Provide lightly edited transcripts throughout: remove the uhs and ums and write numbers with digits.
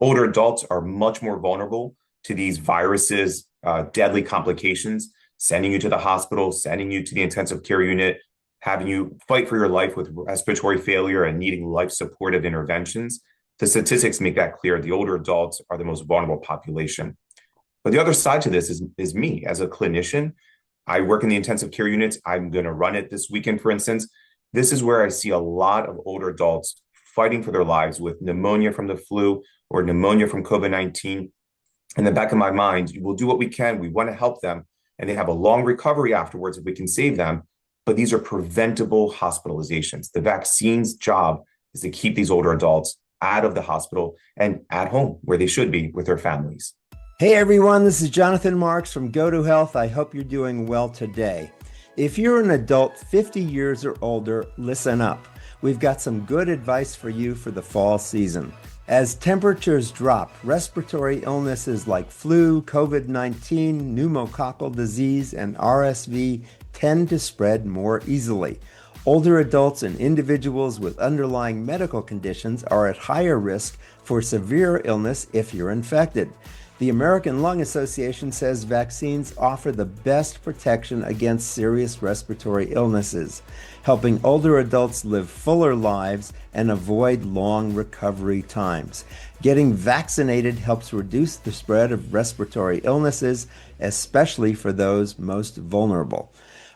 older adults are much more vulnerable to these viruses, deadly complications, sending you to the hospital, sending you to the intensive care unit, having you fight for your life with respiratory failure and needing life supportive interventions. The statistics make that clear. The older adults are the most vulnerable population. But the other side to this is me as a clinician. I work in the intensive care units. I'm going to run it this weekend, for instance. This is where I see a lot of older adults fighting for their lives with pneumonia from the flu or pneumonia from COVID-19. In the back of my mind, we'll do what we can. We want to help them, and they have a long recovery afterwards if we can save them. But these are preventable hospitalizations. The vaccine's job is to keep these older adults out of the hospital and at home where they should be with their families. Hey everyone, this is Jonathan Marks from Go to Health. I hope you're doing well today. If you're an adult 50 years or older, listen up. We've got some good advice for you for the fall season. As temperatures drop, respiratory illnesses like flu, COVID-19, pneumococcal disease, and RSV tend to spread more easily. Older adults and individuals with underlying medical conditions are at higher risk for severe illness if you're infected. The American Lung Association says vaccines offer the best protection against serious respiratory illnesses, helping older adults live fuller lives and avoid long recovery times. Getting vaccinated helps reduce the spread of respiratory illnesses, especially for those most vulnerable.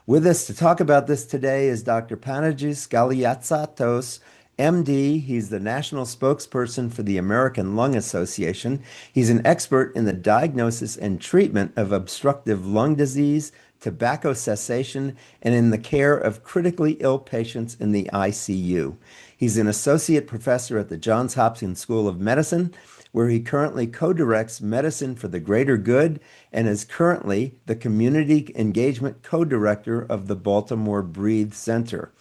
With us to talk about this today is Dr. Panagis Galiatsatos, MD. He's the national spokesperson for the American Lung Association. He's an expert in the diagnosis and treatment of obstructive lung disease, tobacco cessation, and in the care of critically ill patients in the ICU. He's an associate professor at the Johns Hopkins School of Medicine, where he currently co-directs Medicine for the Greater Good and is currently the Community Engagement Co-Director of the Baltimore Breathe Center.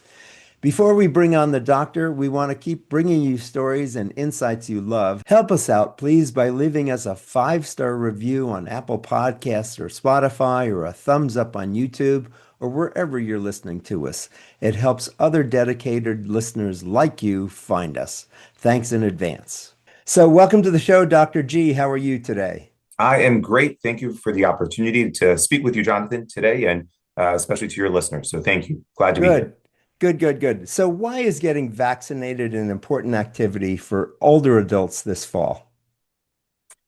Before we bring on the doctor, we want to keep bringing you stories and insights you love. Help us out, please, by leaving us a 5-star review on Apple Podcasts or Spotify, or a thumbs up on YouTube, or wherever you're listening to us. It helps other dedicated listeners like you find us. Thanks in advance. So welcome to the show, Dr. G. How are you today? I am great. Thank you for the opportunity to speak with you, Jonathan, today, and especially to your listeners. So thank you. Glad to be here. Good. So why is getting vaccinated an important activity for older adults this fall?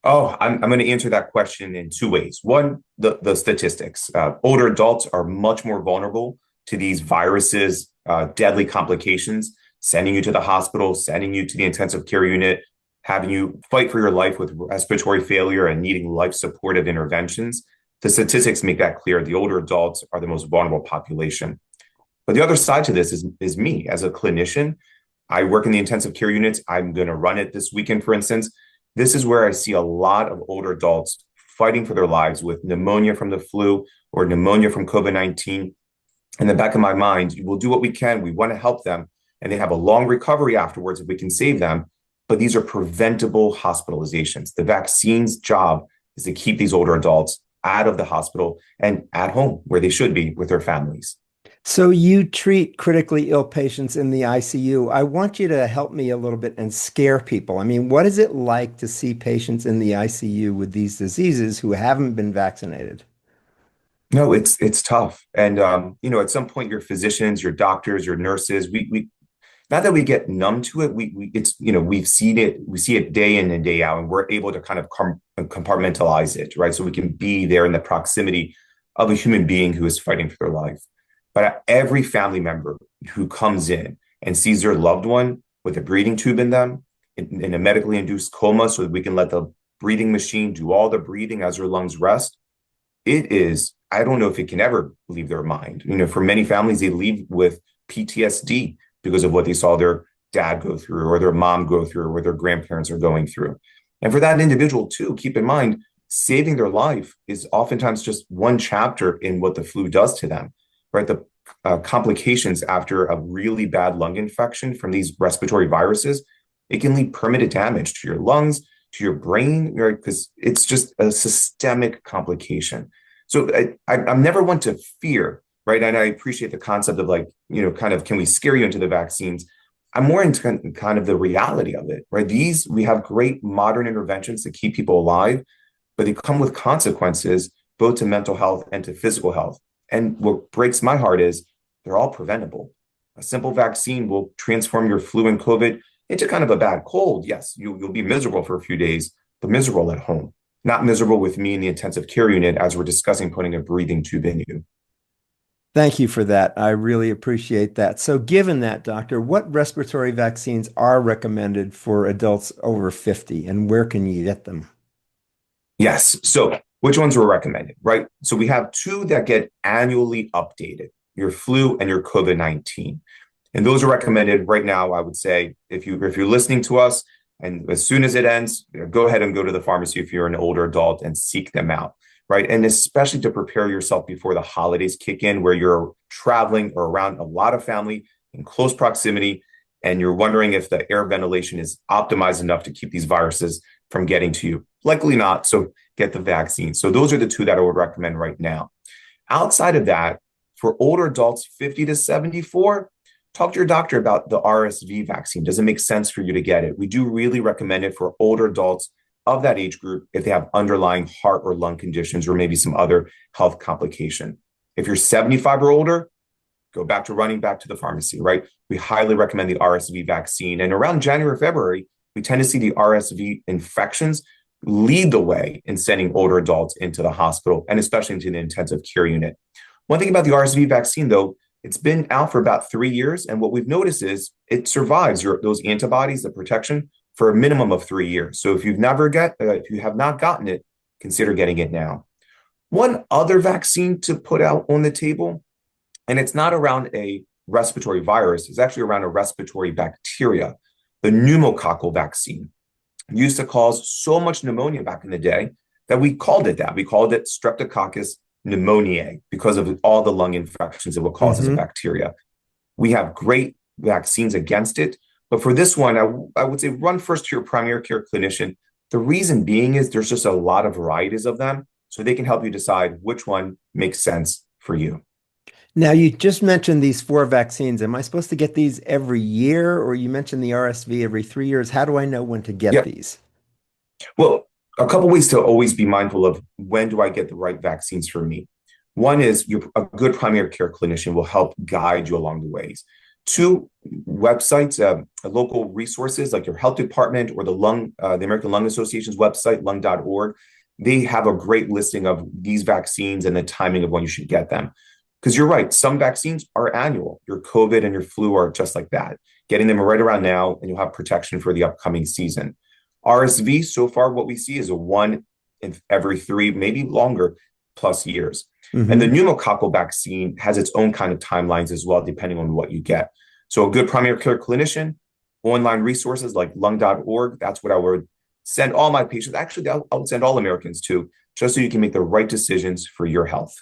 Oh, I'm going to answer that question in 2 ways. One, the statistics. Older adults are much more vulnerable to these viruses, deadly complications, sending you to the hospital, sending you to the intensive care unit, having you fight for your life with respiratory failure and needing life supportive interventions. The statistics make that clear. The older adults are the most vulnerable population. But the other side to this is me as a clinician. I work in the intensive care units. I'm going to run it this weekend, for instance. This is where I see a lot of older adults fighting for their lives with pneumonia from the flu or pneumonia from COVID-19. In the back of my mind, we'll do what we can. We want to help them, and they have a long recovery afterwards if we can save them. But these are preventable hospitalizations. The vaccine's job is to keep these older adults out of the hospital and at home where they should be with their families. So you treat critically ill patients in the ICU. I want you to help me a little bit and scare people. I mean, what is it like to see patients in the ICU with these diseases who haven't been vaccinated? No, it's tough. And at some point, your physicians, your doctors, your nurses, we not that we get numb to it. We've seen it. We see it day in and day out, and we're able to kind of compartmentalize it, right? So we can be there in the proximity of a human being who is fighting for their life. But every family member who comes in and sees their loved one with a breathing tube in them, in a medically induced coma, so that we can let the breathing machine do all the breathing as their lungs rest, I don't know if it can ever leave their mind. For many families, they leave with PTSD because of what they saw their dad go through or their mom go through or what their grandparents are going through. And for that individual too, keep in mind, saving their life is oftentimes just one chapter in what the flu does to them. Right, the complications after a really bad lung infection from these respiratory viruses, it can lead permanent damage to your lungs, to your brain, right? Because it's just a systemic complication. So I'm never one to fear, right? And I appreciate the concept of kind of, can we scare you into the vaccines? I'm more into kind of the reality of it, right? We have great modern interventions to keep people alive, but they come with consequences both to mental health and to physical health. And what breaks my heart is they're all preventable. A simple vaccine will transform your flu and COVID into kind of a bad cold. Yes, you'll be miserable for a few days, but miserable at home, not miserable with me in the intensive care unit as we're discussing putting a breathing tube in you. Thank you for that. I really appreciate that. So, given that, doctor, what respiratory vaccines are recommended for adults over 50 and where can you get them? Yes. So which ones were recommended, right? So we have two that get annually updated, your flu and your COVID-19. And those are recommended right now, I would say, if you're listening to us and as soon as it ends, go ahead and go to the pharmacy if you're an older adult and seek them out, right? And especially to prepare yourself before the holidays kick in, where you're traveling or around a lot of family in close proximity, and you're wondering if the air ventilation is optimized enough to keep these viruses from getting to you. Likely not. So get the vaccine. So those are the two that I would recommend right now. Outside of that, for older adults 50 to 74, talk to your doctor about the RSV vaccine. Does it make sense for you to get it? We do really recommend it for older adults of that age group if they have underlying heart or lung conditions or maybe some other health complication. If you're 75 or older, go back to running back to the pharmacy, right? We highly recommend the RSV vaccine. And around January, February, we tend to see the RSV infections lead the way in sending older adults into the hospital and especially into the intensive care unit. One thing about the RSV vaccine, though, it's been out for about 3 years. And what we've noticed is it survives those antibodies, the protection, for a minimum of 3 years. So if you have not gotten it, consider getting it now. One other vaccine to put out on the table, and it's not around a respiratory virus, it's actually around a respiratory bacteria, the pneumococcal vaccine. It used to cause so much pneumonia back in the day that we called it that. We called it Streptococcus pneumoniae because of all the lung infections it would cause as a Hmm. bacteria. We have great vaccines against it. But for this one, I would say run first to your primary care clinician. The reason being is there's just a lot of varieties of them. So they can help you decide which one makes sense for you. Now, you just mentioned these four vaccines. Am I supposed to get these every year, or you mentioned the RSV every 3 years? How do I know when to get Yeah. these? Well, a couple ways to always be mindful of when do I get the right vaccines for me. One is a good primary care clinician will help guide you along the ways. Two, websites, local resources like your health department or the American Lung Association's website, lung.org. They have a great listing of these vaccines and the timing of when you should get them. Because you're right, some vaccines are annual. Your COVID and your flu are just like that. Getting them right around now, and you'll have protection for the upcoming season. RSV, so far, what we see is a one in every three, maybe longer plus years. And the Hmm. pneumococcal vaccine has its own kind of timelines as well, depending on what you get. So, a good primary care clinician, online resources like lung.org, that's what I would send all my patients. Actually, I would send all Americans to, just so you can make the right decisions for your health.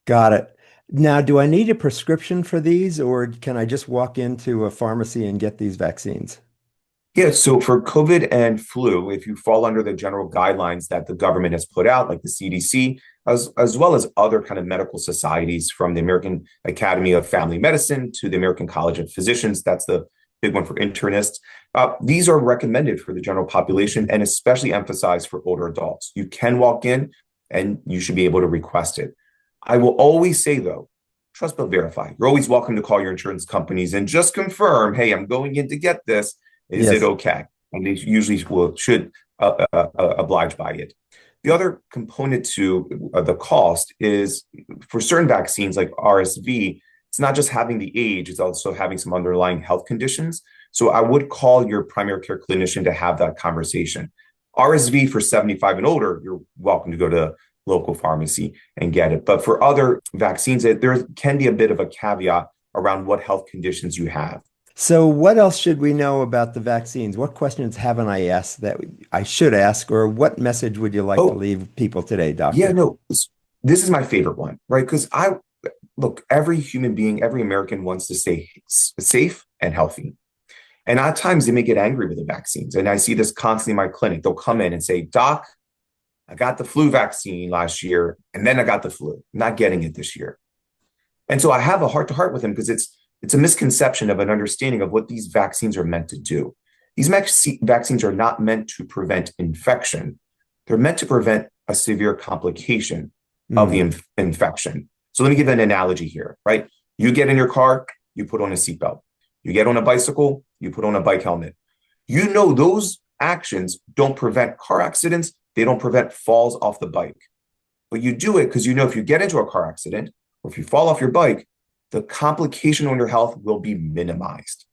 Got it. Now, do I need a prescription for these, or can I just walk into a pharmacy and get these vaccines? Yeah, so for COVID and flu, if you fall under the general guidelines that the government has put out, like the CDC, as well as other kind of medical societies from the American Academy of Family Medicine to the American College of Physicians, that's the big one for internists. These are recommended for the general population and especially emphasized for older adults. You can walk in and you should be able to request it. I will always say, though, trust but verify. You're always welcome to call your insurance companies and just confirm, hey, I'm going in to get this. Is it Yes. okay? And they usually should oblige by it. The other component to the cost is for certain vaccines like RSV, it's not just having the age, it's also having some underlying health conditions. So I would call your primary care clinician to have that conversation. RSV for 75 and older, you're welcome to go to local pharmacy and get it. But for other vaccines, there can be a bit of a caveat around what health conditions you have. So, what else should we know about the vaccines? What questions haven't I asked that I should ask, or what message would you like to Oh, leave people today, yeah, doctor? no, this is my favorite one, right? Because I look, every human being, every American wants to stay safe and healthy. And at times they may get angry with the vaccines. And I see this constantly in my clinic. They'll come in and say, Doc, I got the flu vaccine last year, and then I got the flu. I'm not getting it this year. And so I have a heart to heart with them because It's a misconception of an understanding of what these vaccines are meant to do. These vaccines are not meant to prevent infection. They're meant to prevent a severe complication of the Mm. infection. So let me give an analogy here, right? You get in your car, you put on a seatbelt. You get on a bicycle, you put on a bike helmet. You know those actions don't prevent car accidents. They don't prevent falls off the bike. But you do it because you know if you get into a car accident or if you fall off your bike, the complication on your health will be minimized.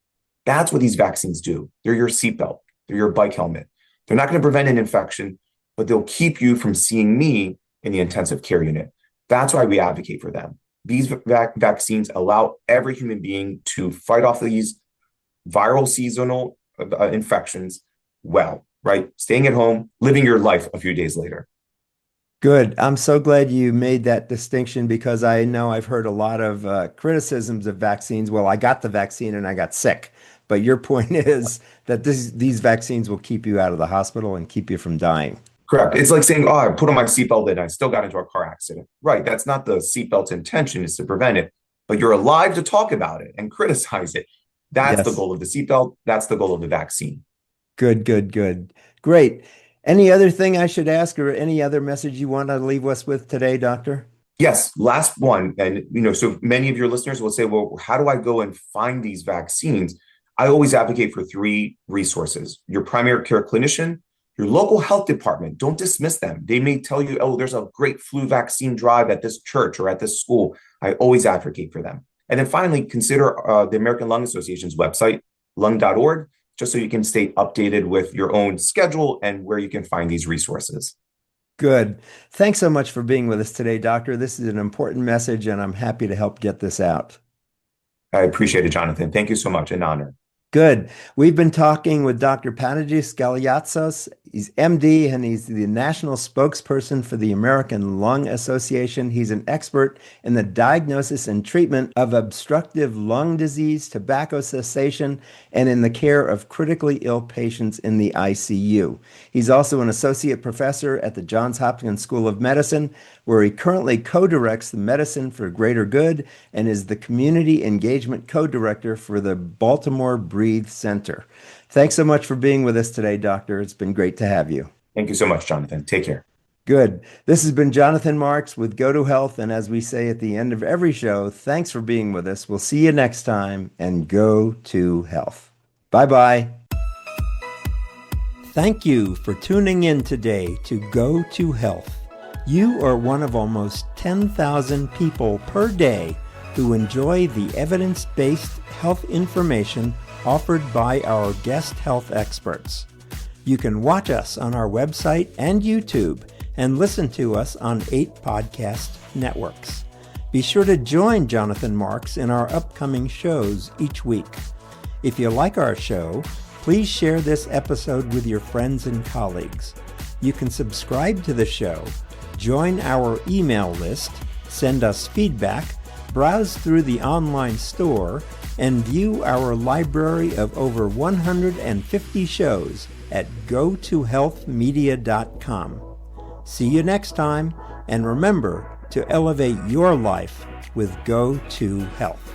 That's what these vaccines do. They're your seatbelt, they're your bike helmet. They're not going to prevent an infection, but they'll keep you from seeing me in the intensive care unit. That's why we advocate for them. These vaccines allow every human being to fight off these viral seasonal infections well, right? Staying at home, living your life a few days later. Good. I'm so glad you made that distinction because I know I've heard a lot of criticisms of vaccines. Well, I got the vaccine and I got sick. But your point is that these vaccines will keep you out of the hospital and keep you from dying. Correct. It's like saying, oh, I put on my seatbelt and I still got into a car accident. Right. That's not the seatbelt's intention, is to prevent it. But you're alive to talk about it and criticize it. That's the Yes. goal of the seatbelt. That's the goal of the vaccine. Good, good, good. Great. Any other thing I should ask or any other message you want to leave us with today, Doctor? Yes, last one. And, so many of your listeners will say, well, how do I go and find these vaccines? I always advocate for three resources: your primary care clinician, your local health department. Don't dismiss them. They may tell you, oh, there's a great flu vaccine drive at this church or at this school. I always advocate for them. And then finally, consider the American Lung Association's website, lung.org, just so you can stay updated with your own schedule and where you can find these resources. Good. Thanks so much for being with us today, Doctor. This is an important message, and I'm happy to help get this out. I appreciate it, Jonathan. Thank you so much. An honor. Good. We've been talking with Dr. Panagis Galiatzos. He's MD and he's the national spokesperson for the American Lung Association. He's an expert in the diagnosis and treatment of obstructive lung disease, tobacco cessation, and in the care of critically ill patients in the ICU. He's also an associate professor at the Johns Hopkins School of Medicine, where he currently co-directs the Medicine for Greater Good and is the Community Engagement Co-Director for the Baltimore Breathe Center. Thanks so much for being with us today, Doctor. It's been great to have you. Thank you so much, Jonathan. Take care. Good. This has been Jonathan Marks with Go to Health. And as we say at the end of every show, thanks for being with us. We'll see you next time, and go to health. Bye-bye. Thank you for tuning in today to Go to Health. You are one of almost 10,000 people per day who enjoy the evidence-based health information offered by our guest health experts. You can watch us on our website and YouTube and listen to us on 8 podcast networks. Be sure to join Jonathan Marks in our upcoming shows each week. If you like our show, please share this episode with your friends and colleagues. You can subscribe to the show, join our email list, send us feedback, browse through the online store, and view our library of over 150 shows at gotohealthmedia.com. See you next time, and remember to elevate your life with Go to Health.